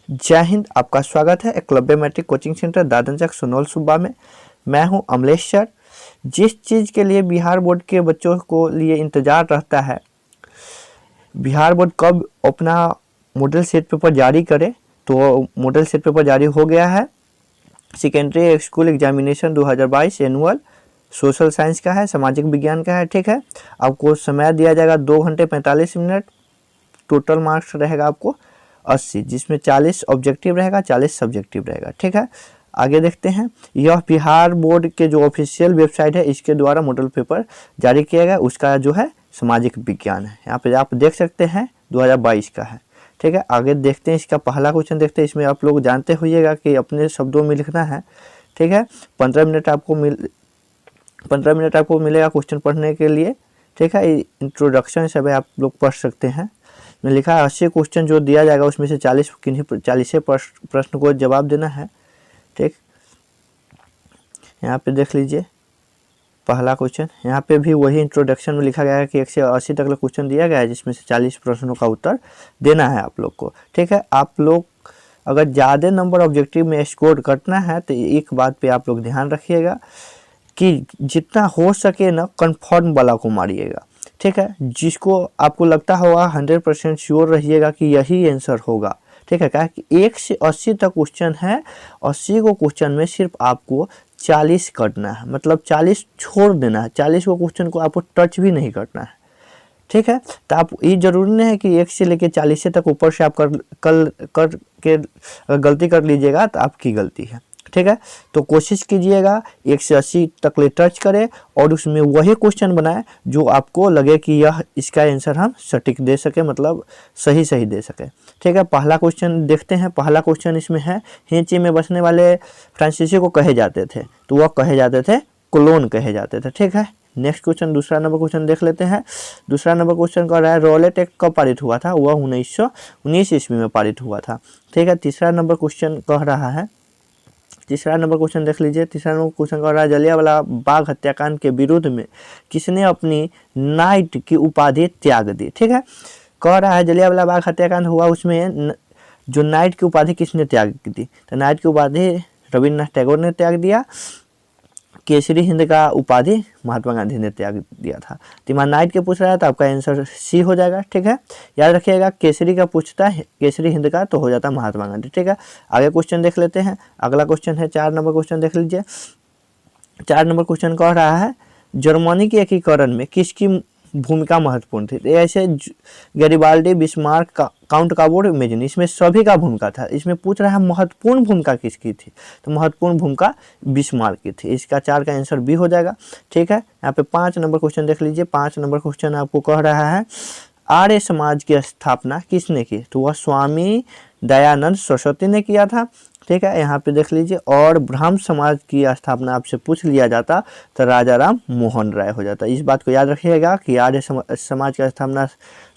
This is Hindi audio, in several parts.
जय हिंद। आपका स्वागत है एकलव्य मैट्रिक कोचिंग सेंटर दादनचक सुनौल सूबा में। मैं हूं अमलेश सर। जिस चीज़ के लिए बिहार बोर्ड के बच्चों को लिए इंतज़ार रहता है, बिहार बोर्ड कब अपना मॉडल सेट पेपर जारी करे, तो मॉडल सेट पेपर जारी हो गया है। Secondary school examination 2022 annual social science का है, सामाजिक विज्ञान का है। ठीक है, आपको समय दिया जाएगा 2 घंटे 45 मिनट। टोटल मार्क्स रहेगा आपको 80, जिसमें 40 ऑब्जेक्टिव रहेगा, 40 सब्जेक्टिव रहेगा। ठीक है, आगे देखते हैं। यह बिहार बोर्ड के जो ऑफिशियल वेबसाइट है, इसके द्वारा मॉडल पेपर जारी किया गया, उसका जो है सामाजिक विज्ञान है। यहाँ पे आप देख सकते हैं 2022 का है। ठीक है, आगे देखते हैं। इसका पहला क्वेश्चन देखते हैं। इसमें आप लोग जानते होइएगा कि अपने शब्दों में लिखना है। ठीक है, 15 मिनट आपको मिलेगा क्वेश्चन पढ़ने के लिए। ठीक है, इंट्रोडक्शन सब आप लोग पढ़ सकते हैं। में लिखा है 80 क्वेश्चन जो दिया जाएगा, उसमें से 40 प्रश्न को जवाब देना है। ठीक, यहाँ पे देख लीजिए पहला क्वेश्चन। यहाँ पे भी वही इंट्रोडक्शन में लिखा गया है कि 1 से 80 तक का क्वेश्चन दिया गया है, जिसमें से 40 प्रश्नों का उत्तर देना है आप लोग को। ठीक है, आप लोग अगर ज़्यादा नंबर ऑब्जेक्टिव में स्कोर करना है तो एक बात पे आप लोग ध्यान रखिएगा कि जितना हो सके ना कन्फर्म वाला को मारिएगा। ठीक है, जिसको आपको लगता होगा 100% श्योर रहिएगा कि यही आंसर होगा। ठीक है, क्या कि 1 से 80 तक क्वेश्चन है, 80 को क्वेश्चन में सिर्फ आपको 40 करना है, मतलब 40 छोड़ देना है। 40 को क्वेश्चन को आपको टच भी नहीं करना है। ठीक है, तो आप ये जरूरी नहीं है कि 1 से लेके 40 तक ऊपर से आप कर के गलती कर लीजिएगा तो आपकी गलती है। ठीक है, तो कोशिश कीजिएगा 1 से 80 तक ले टच करें और उसमें वही क्वेश्चन बनाएं जो आपको लगे कि यह इसका आंसर हम सटीक दे सके, मतलब सही दे सके। ठीक है, पहला क्वेश्चन देखते हैं। पहला क्वेश्चन इसमें है, हिंची में बसने वाले फ्रांसीसी को कहे जाते थे, तो वह कहे जाते थे कोलोन कहे जाते थे। ठीक है, नेक्स्ट क्वेश्चन, दूसरा नंबर क्वेश्चन देख लेते हैं। दूसरा नंबर क्वेश्चन कह रहा है रॉलेट एक्ट कब पारित हुआ था, वह 1919 ईस्वी में पारित हुआ था। ठीक है, तीसरा नंबर क्वेश्चन कह रहा है, तीसरा नंबर क्वेश्चन देख लीजिए। तीसरा नंबर क्वेश्चन कह रहा है जलियांवाला बाग हत्याकांड के विरुद्ध में किसने अपनी नाइट की उपाधि त्याग दी। ठीक है, कह रहा है जलियांवाला बाग हत्याकांड हुआ, उसमें जो नाइट की उपाधि किसने त्याग दी, तो नाइट की उपाधि रविन्द्रनाथ टैगोर ने त्याग दिया। केसरी हिंद का उपाधि महात्मा गांधी ने त्याग दिया था। तो नाइट के पूछ रहा है तो आपका आंसर सी हो जाएगा। ठीक है, याद रखिएगा केसरी का पूछता है, केसरी हिंद का तो हो जाता है महात्मा गांधी। ठीक है, आगे क्वेश्चन देख लेते हैं। अगला क्वेश्चन है 4 नंबर क्वेश्चन देख लीजिए। 4 नंबर क्वेश्चन कह रहा है जर्मनी के एकीकरण में किसकी भूमिका महत्वपूर्ण थी। ऐसे गैरिबाल्डी, बिस्मार्क, काउंट काबोर, मेजिनी, इसमें सभी का भूमिका था। इसमें पूछ रहा है महत्वपूर्ण भूमिका किसकी थी, तो महत्वपूर्ण भूमिका बिस्मार्क की थी। इसका 4 का आंसर बी हो जाएगा। ठीक है, यहाँ पे 5 नंबर क्वेश्चन देख लीजिए। 5 नंबर क्वेश्चन आपको कह रहा है आर्य समाज की स्थापना किसने की, तो वह स्वामी दयानंद सरस्वती ने किया था। ठीक है, यहाँ पे देख लीजिए। और ब्राह्म समाज की स्थापना आपसे पूछ लिया जाता तो राजा राम मोहन राय हो जाता। इस बात को याद रखिएगा कि आर्य समाज की स्थापना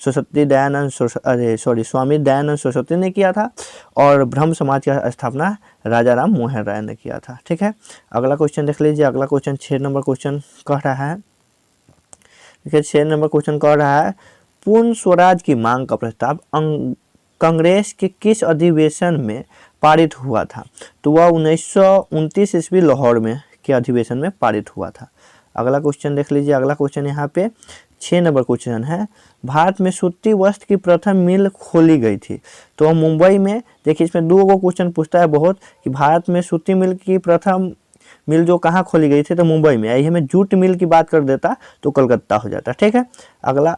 स्वामी दयानंद सरस्वती ने किया था और ब्रह्म समाज की स्थापना राजा राम मोहन राय ने किया था। ठीक है, अगला क्वेश्चन देख लीजिए। अगला क्वेश्चन 6 नंबर क्वेश्चन कह रहा है, देखिए 6 नंबर क्वेश्चन कह रहा है पूर्ण स्वराज की मांग का प्रस्ताव कांग्रेस के किस अधिवेशन में पारित हुआ था, तो वह 1929 ईस्वी लाहौर में के अधिवेशन में पारित हुआ था। अगला क्वेश्चन देख लीजिए। अगला क्वेश्चन यहाँ पे 6 नंबर क्वेश्चन है, भारत में सूती वस्त्र की प्रथम मिल खोली गई थी, तो मुंबई में। देखिए इसमें 2 क्वेश्चन पूछता है बहुत कि भारत में सूती मिल की प्रथम मिल जो कहाँ खोली गई थी, तो मुंबई में। यही हमें जूट मिल की बात कर देता तो कलकत्ता हो जाता। ठीक है, अगला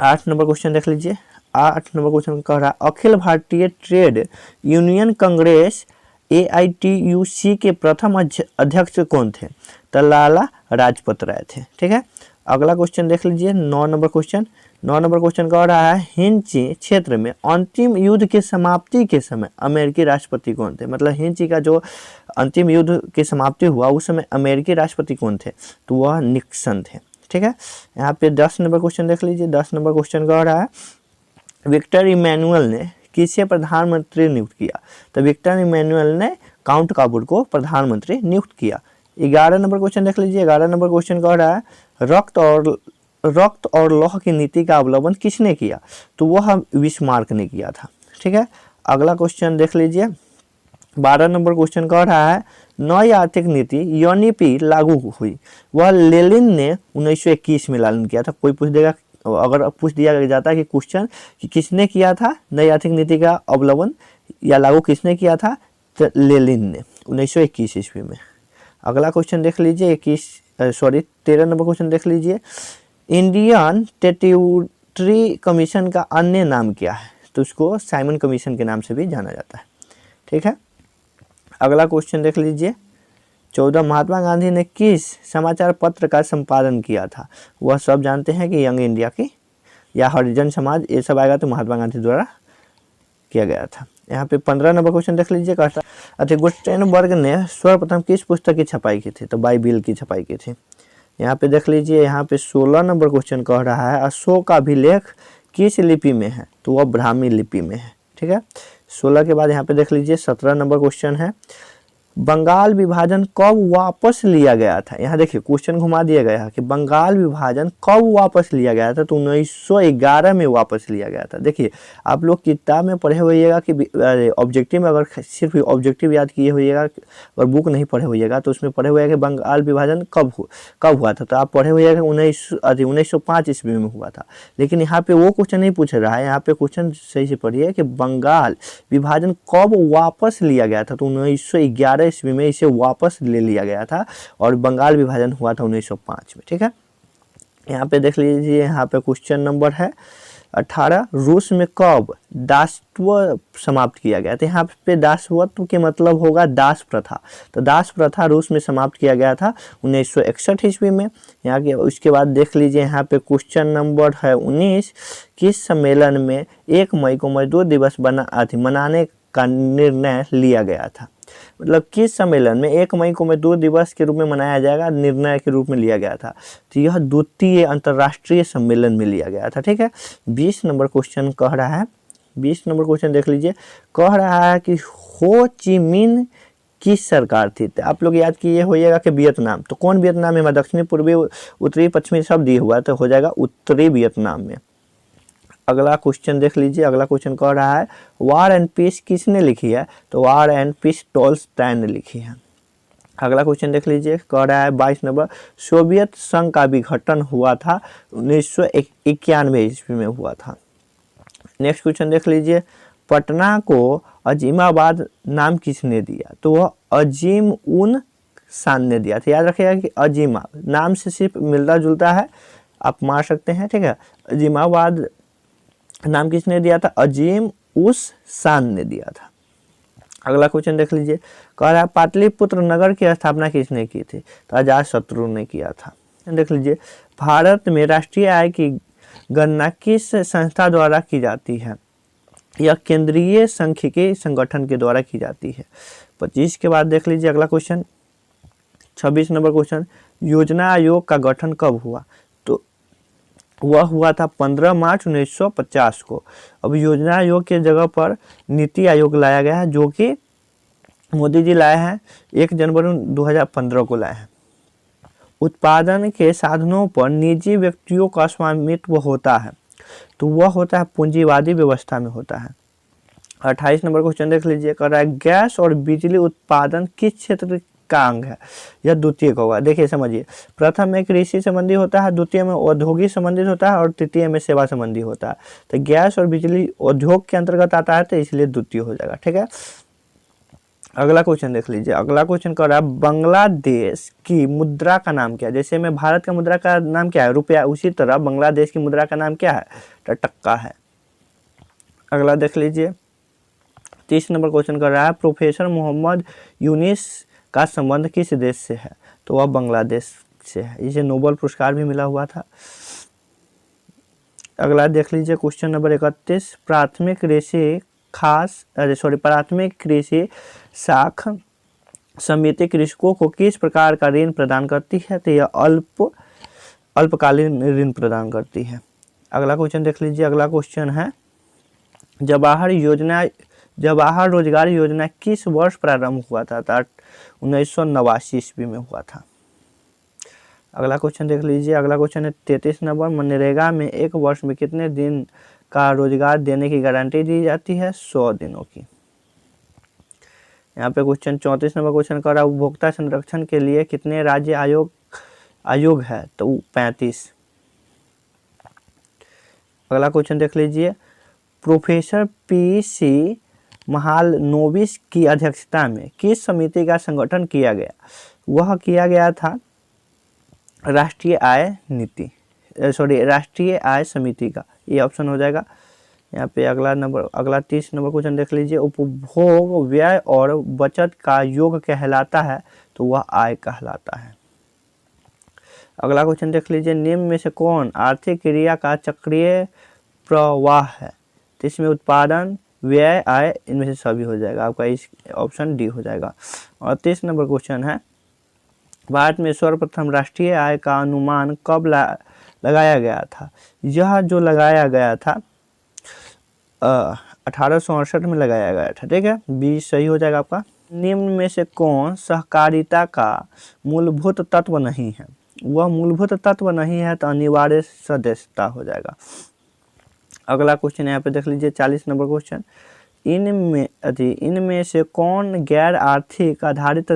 8 नंबर क्वेश्चन देख लीजिए। 8 नंबर क्वेश्चन कह रहा है Akhil Bharatiya trade union Congress AITUC के प्रथम अध्यक्ष कौन थे, तो लाला लाजपत राय थे। ठीक है, अगला क्वेश्चन देख लीजिए। 9 नंबर क्वेश्चन। 9 नंबर क्वेश्चन कह रहा है हिंची क्षेत्र में अंतिम युद्ध के समाप्ति के समय अमेरिकी राष्ट्रपति कौन थे, मतलब हिंची का जो अंतिम युद्ध की समाप्ति हुआ उस समय अमेरिकी राष्ट्रपति कौन थे, तो वह निक्सन थे। ठीक है, यहाँ पे 10 नंबर क्वेश्चन देख लीजिए। 10 नंबर क्वेश्चन कह रहा है विक्टर इमैनुअल ने किसे प्रधानमंत्री नियुक्त किया, तो विक्टर इमैनुअल ने काउंट काबूर को प्रधानमंत्री नियुक्त किया। 11 नंबर क्वेश्चन देख लीजिए। 11 नंबर क्वेश्चन कह रहा है रक्त और लौह की नीति का अवलंबन किसने किया, तो वह बिस्मार्क ने किया था। ठीक है, अगला क्वेश्चन देख लीजिए, 12 नंबर क्वेश्चन कह रहा है नई आर्थिक नीति यूनिपी लागू हुई, वह लेनिन ने 1921 में लागू किया था। कोई पूछ देगा, अगर पूछ दिया जाता है कि क्वेश्चन कि किसने किया था नई आर्थिक नीति का अवलंबन या लागू किसने किया था, तो लेनिन ने 1921 ईस्वी में। अगला क्वेश्चन देख लीजिए 13 नंबर क्वेश्चन देख लीजिए, इंडियन टेरिटरी कमीशन का अन्य नाम क्या है, तो उसको साइमन कमीशन के नाम से भी जाना जाता है। ठीक है, अगला क्वेश्चन देख लीजिए 14, महात्मा गांधी ने किस समाचार पत्र का संपादन किया था, वह सब जानते हैं कि यंग इंडिया की या हरिजन समाज, ये सब आएगा तो महात्मा गांधी द्वारा किया गया था। यहाँ पे 15 नंबर क्वेश्चन देख लीजिए, कहता है गुटेनबर्ग ने सर्वप्रथम किस पुस्तक की छपाई की थी, तो बाइबिल की छपाई की थी। यहाँ पे देख लीजिए, यहाँ पे 16 नंबर क्वेश्चन कह रहा है अशोक का अभिलेख किस लिपि में है, तो वह ब्राह्मी लिपि में है। ठीक है, 16 के बाद यहाँ पे देख लीजिए 17 नंबर क्वेश्चन है, बंगाल विभाजन कब वापस लिया गया था। यहाँ देखिए क्वेश्चन घुमा दिया गया है कि बंगाल विभाजन कब वापस लिया गया था, तो 1911 में वापस लिया गया था। देखिए आप लोग किताब में पढ़े होइएगा कि ऑब्जेक्टिव में अगर सिर्फ ऑब्जेक्टिव याद किए होइएगा और बुक नहीं पढ़े होइएगा तो उसमें पढ़े हुए कि बंगाल विभाजन कब हुआ था, तो आप पढ़े होइएगा 1905 ईस्वी में हुआ था। लेकिन यहाँ पे वो क्वेश्चन नहीं पूछ रहा है, यहाँ पे क्वेश्चन सही से पढ़िए कि बंगाल विभाजन कब वापस लिया गया था, तो 1911 ईस्वी में इसे वापस ले लिया गया था और बंगाल विभाजन हुआ था 1905 में। ठीक है, यहाँ पे देख लीजिए, यहाँ पे क्वेश्चन नंबर है 18, रूस में कब दासत्व समाप्त किया गया, तो यहाँ पे दासत्व के मतलब होगा दास प्रथा, तो दास प्रथा रूस में समाप्त किया गया था 1961 ईस्वी में। यहाँ के उसके बाद देख लीजिए, यहाँ पे क्वेश्चन नंबर है 19, किस सम्मेलन में 1 मई को मजदूर दिवस मनाने का निर्णय लिया गया था, मतलब किस सम्मेलन में 1 मई को मजदूर दिवस के रूप में मनाया जाएगा, निर्णय के रूप में लिया गया था, तो यह द्वितीय अंतर्राष्ट्रीय सम्मेलन में लिया गया था। ठीक है, 20 नंबर क्वेश्चन कह रहा है, 20 नंबर क्वेश्चन देख लीजिए, कह रहा है कि हो ची मिन किस सरकार थी, तो आप लोग याद किए होइएगा कि वियतनाम, तो कौन वियतनाम में, दक्षिणी पूर्वी उत्तरी पश्चिमी सब दिए हुआ, तो हो जाएगा उत्तरी वियतनाम में। अगला क्वेश्चन देख लीजिए, अगला क्वेश्चन कह रहा है वार एंड पीस किसने लिखी है, तो वार एंड पीस टॉल्स्टॉय ने लिखी है। अगला क्वेश्चन देख लीजिए, कह रहा है 22 नंबर, सोवियत संघ का विघटन हुआ था 1991 ईस्वी में हुआ था। नेक्स्ट क्वेश्चन देख लीजिए, पटना को अजीमाबाद नाम किसने दिया, तो वह अजीम उन शान ने दिया था। याद रखिएगा कि अजीमा नाम से सिर्फ मिलता जुलता है, आप मार सकते हैं। ठीक है, अजीमाबाद नाम किसने दिया था, अजीम उस शान ने दिया था। अगला क्वेश्चन देख लीजिए, कह रहा है पाटलिपुत्र नगर की स्थापना किसने की थी, तो अजातशत्रु ने किया था। देख लीजिए, भारत में राष्ट्रीय आय की गणना किस संस्था द्वारा की जाती है, यह केंद्रीय सांख्यिकी संगठन के द्वारा की जाती है। 25 के बाद देख लीजिए अगला क्वेश्चन, 26 नंबर क्वेश्चन, योजना आयोग का गठन कब हुआ, तो वह हुआ था 15 मार्च 1950 को। अब योजना आयोग के जगह पर नीति आयोग लाया गया है, जो कि मोदी जी लाए हैं, 1 जनवरी 2015 को लाए हैं। उत्पादन के साधनों पर निजी व्यक्तियों का स्वामित्व होता है, तो वह होता है पूंजीवादी व्यवस्था में होता है। 28 नंबर क्वेश्चन देख लीजिए, कर रहा है गैस और बिजली उत्पादन किस क्षेत्र का अंग है, यह द्वितीय का होगा। देखिए समझिए, प्रथम में कृषि संबंधी होता है, द्वितीय में औद्योगिक संबंधित होता है और तृतीय में सेवा संबंधी होता है। तो गैस और बिजली उद्योग के अंतर्गत आता है, तो इसलिए द्वितीय हो जाएगा। ठीक है, अगला क्वेश्चन देख लीजिए, अगला क्वेश्चन कर रहा है बांग्लादेश की मुद्रा का नाम क्या है। जैसे में भारत का मुद्रा का नाम क्या है, रुपया, उसी तरह बांग्लादेश की मुद्रा का नाम क्या है, तो टक्का है। अगला देख लीजिए, 30 नंबर क्वेश्चन कर रहा है प्रोफेसर मोहम्मद यूनिस का संबंध किस देश से है, तो वह बांग्लादेश से है, इसे नोबेल पुरस्कार भी मिला हुआ था। अगला देख लीजिए क्वेश्चन नंबर 31, प्राथमिक कृषि साख समिति कृषकों को किस प्रकार का ऋण प्रदान करती है, तो यह अल्पकालीन ऋण प्रदान करती है। अगला क्वेश्चन देख लीजिए, अगला क्वेश्चन है जवाहर रोजगार योजना किस वर्ष प्रारंभ हुआ था, 1989 ईस्वी में हुआ था। अगला क्वेश्चन देख लीजिए, अगला क्वेश्चन है 33 नंबर, मनरेगा में एक वर्ष में कितने दिन का रोजगार देने की गारंटी दी जाती है? 100 दिनों की। यहाँ पे क्वेश्चन 34 नंबर क्वेश्चन कर रहा है, उपभोक्ता संरक्षण के लिए कितने राज्य आयोग है? तो 35। अगला क्वेश्चन देख लीजिए, प्रोफेसर पीसी महालनोबिस की अध्यक्षता में किस समिति का संगठन किया गया? वह किया गया था राष्ट्रीय आय समिति का। ये ऑप्शन हो जाएगा। यहाँ पे अगला 30 नंबर क्वेश्चन देख लीजिए, उपभोग व्यय और बचत का योग कहलाता है? तो वह आय कहलाता है। अगला क्वेश्चन देख लीजिए, निम्न में से कौन आर्थिक क्रिया का चक्रीय प्रवाह है? तो इसमें उत्पादन, व्यय, आय, इनमें से सभी हो जाएगा। आपका इस ऑप्शन डी हो जाएगा। और 30 नंबर क्वेश्चन है, भारत में सर्वप्रथम राष्ट्रीय आय का अनुमान कब लगाया गया था? यह जो लगाया गया था 1868 में लगाया गया था। ठीक है, 20 सही हो जाएगा आपका। निम्न में से कौन सहकारिता का मूलभूत तत्व नहीं है? वह मूलभूत तत्व नहीं है तो अनिवार्य सदस्यता हो जाएगा। अगला क्वेश्चन यहाँ पे देख लीजिए, 40 नंबर क्वेश्चन, इनमें से कौन गैर आर्थिक आधारित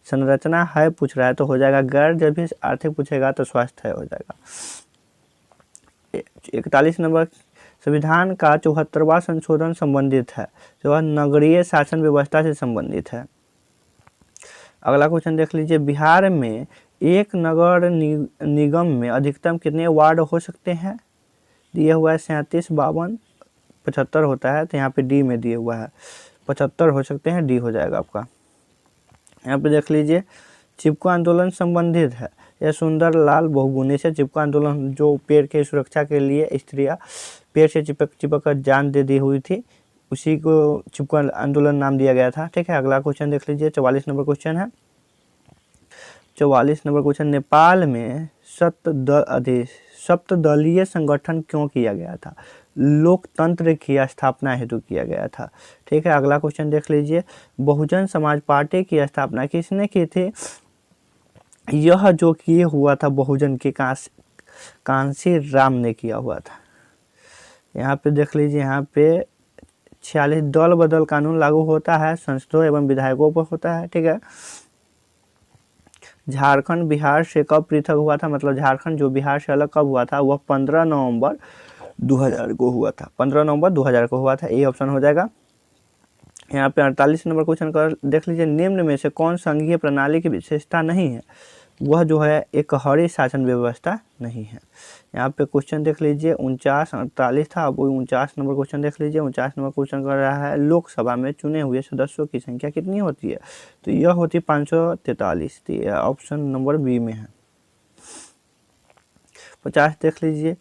संरचना है पूछ रहा है, तो हो जाएगा गैर। जब भी आर्थिक पूछेगा तो स्वास्थ्य हो जाएगा। 41 नंबर, संविधान का 74वां संशोधन संबंधित है? जो वह नगरीय शासन व्यवस्था से संबंधित है। अगला क्वेश्चन देख लीजिए, बिहार में एक नगर निगम में अधिकतम कितने वार्ड हो सकते हैं? दिया हुआ है 37, 52, 75 होता है, तो यहाँ पे डी में दिया हुआ है 75 हो सकते हैं, डी हो जाएगा आपका। यहाँ पे देख लीजिए, चिपको आंदोलन संबंधित है? यह सुंदरलाल बहुगुणी से चिपको आंदोलन, जो पेड़ के सुरक्षा के लिए स्त्रियां पेड़ से चिपक कर जान दे दी हुई थी, उसी को चिपको आंदोलन नाम दिया गया था। ठीक है, अगला क्वेश्चन देख लीजिए, 44 नंबर क्वेश्चन है। 44 नंबर क्वेश्चन, नेपाल में सप्तदलीय संगठन क्यों किया गया था? लोकतंत्र की स्थापना हेतु किया गया था। ठीक है, अगला क्वेश्चन देख लीजिए, बहुजन समाज पार्टी की स्थापना किसने की थी? यह जो किए हुआ था बहुजन के कांसी राम ने किया हुआ था। यहाँ पे देख लीजिए, यहाँ पे 46 दल बदल कानून लागू होता है सांसदों एवं विधायकों पर होता है। ठीक है, झारखंड बिहार से कब पृथक हुआ था? मतलब झारखंड जो बिहार से अलग कब हुआ था? वह 15 नवंबर 2000 को हुआ था। 15 नवंबर 2000 को हुआ था। ये ऑप्शन हो जाएगा। यहाँ पे 48 नंबर क्वेश्चन का देख लीजिए, निम्न में से कौन संघीय प्रणाली की विशेषता नहीं है? वह जो है एकहरी शासन व्यवस्था नहीं है। यहाँ पे क्वेश्चन देख लीजिए, 49 48 था, अब 49 नंबर क्वेश्चन देख लीजिए। 49 नंबर क्वेश्चन कर रहा है, लोकसभा में चुने हुए सदस्यों की संख्या कितनी होती है? तो यह होती 543 थी। ऑप्शन नंबर बी में है। 50 देख लीजिए,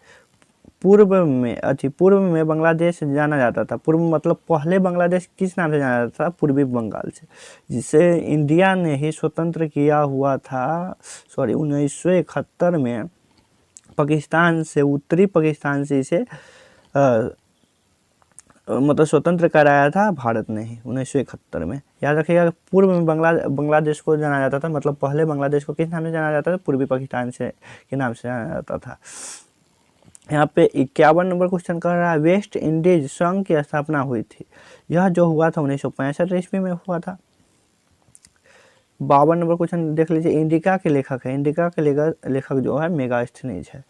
पूर्व में बांग्लादेश जाना जाता था। पूर्व मतलब पहले बांग्लादेश किस नाम से जाना जाता था? पूर्वी बंगाल से, जिसे इंडिया ने ही स्वतंत्र किया हुआ था। 1971 में पाकिस्तान से, उत्तरी पाकिस्तान से इसे मतलब स्वतंत्र कराया था भारत ने ही 1971 में। याद रखिएगा, पूर्व में बांग्लादेश को जाना जाता था, मतलब पहले बांग्लादेश को किस नाम से जाना जाता था? पूर्वी पाकिस्तान से के नाम से जाना जाता था। यहाँ पे 51 नंबर क्वेश्चन कर रहा है, वेस्ट इंडीज संघ की स्थापना हुई थी? यह जो हुआ था 1965 ईस्वी में हुआ था। 52 नंबर क्वेश्चन देख लीजिए, इंडिका के लेखक है? इंडिका के लेखक जो है मेगास्थनीज है।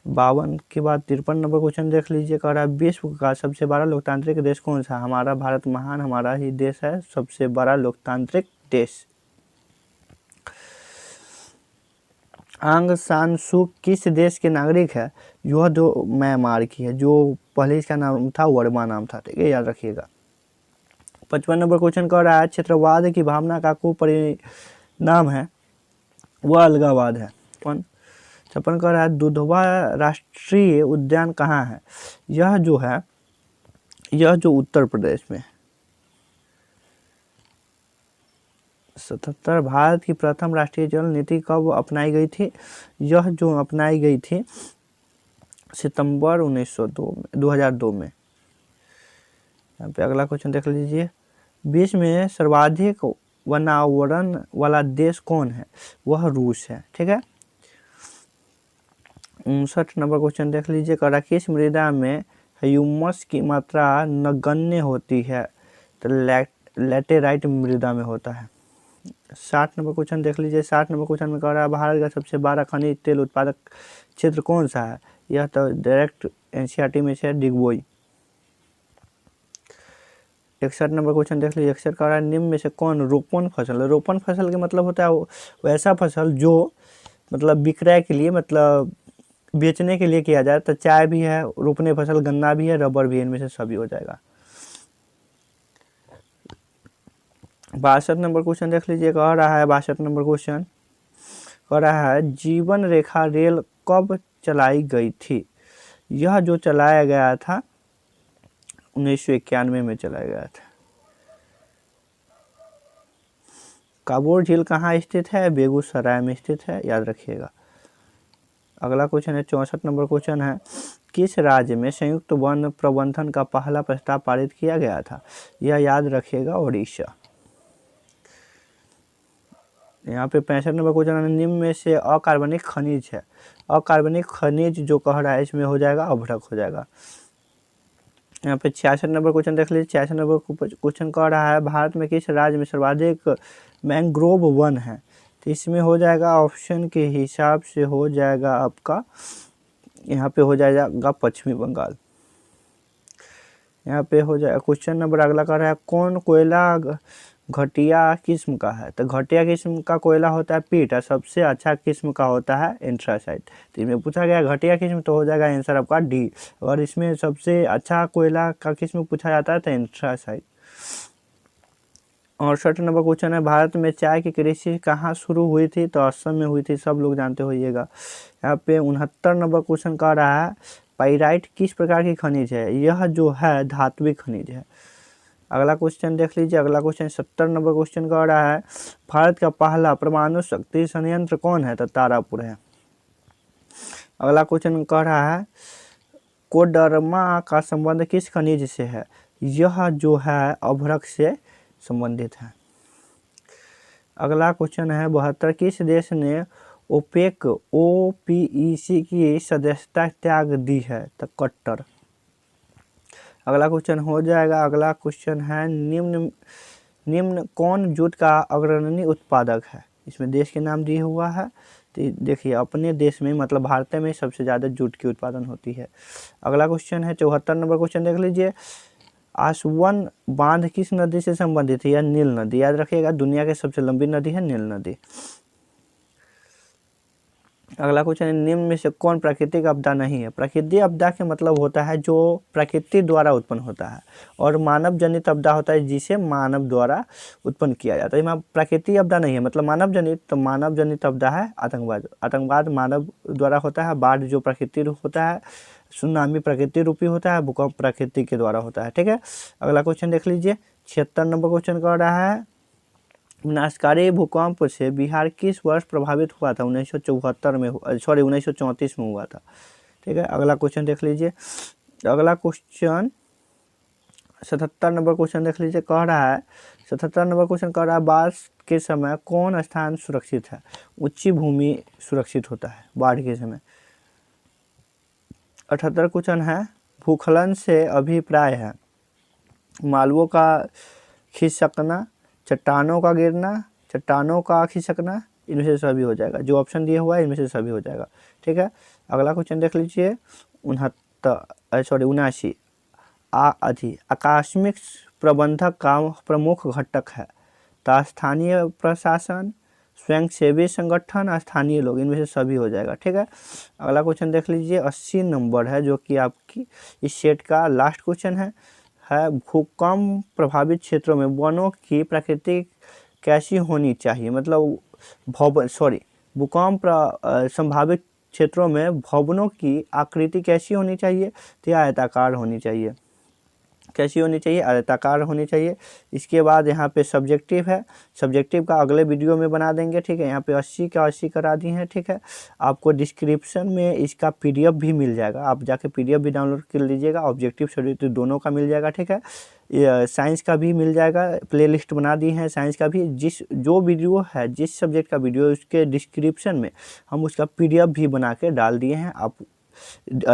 52 के बाद 53 नंबर क्वेश्चन देख लीजिए, कह रहा है विश्व का सबसे बड़ा लोकतांत्रिक देश कौन सा? हमारा भारत महान, हमारा ही देश है सबसे बड़ा लोकतांत्रिक देश। आंग सान सू किस देश के नागरिक है? यह जो म्यांमार की है, जो पहले इसका नाम था वर्मा नाम था। ठीक है, याद रखिएगा। 55 नंबर क्वेश्चन कह रहा है, क्षेत्रवाद की भावना का कुपरिणाम है? वह अलगावाद है। 56 कह रहा है, दुधवा राष्ट्रीय उद्यान कहाँ है? यह जो उत्तर प्रदेश में। 77 भारत की प्रथम राष्ट्रीय जल नीति कब अपनाई गई थी? यह जो अपनाई गई थी सितंबर 2002 में। यहाँ पे अगला क्वेश्चन देख लीजिए, विश्व में सर्वाधिक वनावरण वाला देश कौन है? वह रूस है। ठीक है, 59 नंबर क्वेश्चन देख लीजिए, कह रहा किस मृदा में ह्यूमस की मात्रा नगण्य होती है? तो लैटेराइट मृदा में होता है। 60 नंबर क्वेश्चन देख लीजिए, 60 नंबर क्वेश्चन में कह रहा है भारत का सबसे बड़ा खनिज तेल उत्पादक क्षेत्र कौन सा है? यह तो डायरेक्ट एनसीईआरटी में से डिगबोई। 61 नंबर क्वेश्चन देख लीजिए, 61 कह रहा है निम्न में से कौन रोपण फसल है? रोपण फसल के मतलब होता है वैसा फसल जो मतलब विक्रय के लिए, मतलब बेचने के लिए किया जाए। तो चाय भी है रोपने फसल, गन्ना भी है, रबर भी है, इनमें से सभी हो जाएगा। 62 नंबर क्वेश्चन देख लीजिए, कह रहा है 62 नंबर क्वेश्चन कह रहा है जीवन रेखा रेल कब चलाई गई थी? यह जो चलाया गया था 1991 में चलाया गया था। काबोर झील कहाँ स्थित है? बेगूसराय में स्थित है, याद रखिएगा। अगला क्वेश्चन है 64 नंबर क्वेश्चन है, किस राज्य में संयुक्त वन प्रबंधन का पहला प्रस्ताव पारित किया गया था? यह याद रखिएगा, ओडिशा। यहाँ पे 65 नंबर क्वेश्चन है, निम्न में से अकार्बनिक खनिज है। अकार्बनिक खनिज जो कह रहा है इसमें हो जाएगा अभ्रक हो जाएगा। यहाँ पे 66 नंबर क्वेश्चन देख लीजिए, 66 नंबर क्वेश्चन कह रहा है भारत में किस राज्य में सर्वाधिक मैंग्रोव वन है? तो इसमें हो जाएगा ऑप्शन के हिसाब से हो जाएगा आपका, यहाँ पे हो जाएगा पश्चिमी बंगाल। यहाँ पे हो जाएगा क्वेश्चन नंबर अगला कह रहा है कौन कोयला घटिया किस्म का है? तो घटिया किस्म का कोयला होता है पीट, और सबसे अच्छा किस्म का होता है एंथ्रासाइट। तो इसमें पूछा गया घटिया किस्म, तो हो जाएगा आंसर आपका डी। और इसमें सबसे अच्छा कोयला का किस्म पूछा जाता है तो एंथ्रासाइट। 68 नंबर क्वेश्चन है भारत में चाय की कृषि कहाँ शुरू हुई थी? तो असम में हुई थी, सब लोग जानते होइएगा। यहाँ पे 69 नंबर क्वेश्चन कह रहा है पाइराइट किस प्रकार की खनिज है? यह जो है धात्विक खनिज है। अगला क्वेश्चन देख लीजिए, अगला क्वेश्चन 70 नंबर क्वेश्चन कह रहा है भारत का पहला परमाणु शक्ति संयंत्र कौन है? तो तारापुर है। अगला क्वेश्चन कह रहा है कोडरमा का संबंध किस खनिज से है? यह जो है अभ्रक से संबंधित है। अगला क्वेश्चन है 72, किस देश ने ओपेक OPEC की सदस्यता त्याग दी है? तो कतर। अगला क्वेश्चन हो जाएगा, अगला क्वेश्चन है निम्न कौन जूट का अग्रणी उत्पादक है? इसमें देश के नाम दिए हुआ है। तो देखिए अपने देश में मतलब भारत में सबसे ज़्यादा जूट की उत्पादन होती है। अगला क्वेश्चन है 74 नंबर क्वेश्चन देख लीजिए, आसवन बांध किस नदी से संबंधित है? या नील नदी, याद रखिएगा दुनिया की सबसे लंबी नदी है नील नदी। अगला क्वेश्चन है निम्न में से कौन प्राकृतिक आपदा नहीं है? प्राकृतिक आपदा के मतलब होता है जो प्रकृति द्वारा उत्पन्न होता है, और मानव जनित आपदा होता है जिसे मानव द्वारा उत्पन्न किया जाता है। प्राकृतिक आपदा नहीं है मतलब मानव जनित, तो मानव जनित आपदा है आतंकवाद। आतंकवाद मानव द्वारा होता है, बाढ़ जो प्रकृति होता है, सुनामी प्रकृति रूपी होता है, भूकंप प्रकृति के द्वारा होता है। ठीक है, अगला क्वेश्चन देख लीजिए, 76 नंबर क्वेश्चन कह रहा है विनाशकारी भूकंप से बिहार किस वर्ष प्रभावित हुआ था? 1974 में, 1934 में हुआ था। ठीक है, अगला क्वेश्चन देख लीजिए, अगला क्वेश्चन 77 नंबर क्वेश्चन देख लीजिए, कह रहा है 77 नंबर क्वेश्चन कह रहा है बाढ़ के समय कौन स्थान सुरक्षित है? ऊंची भूमि सुरक्षित होता है बाढ़ के समय। 78 क्वेश्चन है भूस्खलन से अभिप्राय है मालवों का खिसकना, चट्टानों का गिरना, चट्टानों का खिसकना, इनमें से सभी हो जाएगा। जो ऑप्शन दिए हुआ है इनमें से सभी हो जाएगा। ठीक है, अगला क्वेश्चन देख लीजिए 79 आकस्मिक प्रबंधक का प्रमुख घटक है? तो स्थानीय प्रशासन, स्वयंसेवी संगठन, स्थानीय लोग, इनमें से सभी हो जाएगा। ठीक है, अगला क्वेश्चन देख लीजिए 80 नंबर है जो कि आपकी इस सेट का लास्ट क्वेश्चन है भूकंप प्रभावित क्षेत्रों में वनों की प्रकृति कैसी होनी चाहिए? मतलब भूकंप संभावित क्षेत्रों में भवनों की आकृति कैसी होनी चाहिए? तो आयताकार होनी चाहिए। कैसी होनी चाहिए, आयताकार होनी चाहिए। इसके बाद यहाँ पे सब्जेक्टिव है, सब्जेक्टिव का अगले वीडियो में बना देंगे, ठीक है। यहाँ पे 80 का 80 करा दी है, ठीक है। आपको डिस्क्रिप्शन में इसका पीडीएफ भी मिल जाएगा, आप जाके पीडीएफ भी डाउनलोड कर लीजिएगा, ऑब्जेक्टिव सब्जेक्टिव दोनों का मिल जाएगा, ठीक है। साइंस का भी मिल जाएगा, प्लेलिस्ट बना दी है साइंस का भी। जो वीडियो है, जिस सब्जेक्ट का वीडियो, उसके डिस्क्रिप्शन में हम उसका पीडीएफ भी बना के डाल दिए हैं, आप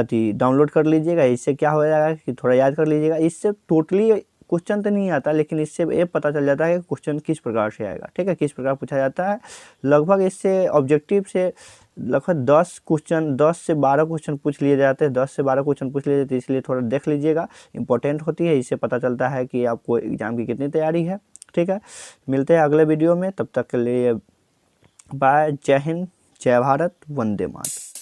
डाउनलोड कर लीजिएगा। इससे क्या हो जाएगा कि थोड़ा याद कर लीजिएगा। इससे टोटली क्वेश्चन तो नहीं आता, लेकिन इससे ये पता चल जाता है कि क्वेश्चन किस प्रकार से आएगा, ठीक है, किस प्रकार पूछा जाता है। लगभग इससे ऑब्जेक्टिव से लगभग 10 से 12 क्वेश्चन पूछ लिए जाते हैं, 10 से 12 क्वेश्चन पूछ लिए जाते हैं, इसलिए थोड़ा देख लीजिएगा, इंपॉर्टेंट होती है। इससे पता चलता है कि आपको एग्जाम की कितनी तैयारी है, ठीक है। मिलते हैं अगले वीडियो में, तब तक के लिए बाय। जय हिंद, जय भारत, वंदे मातरम।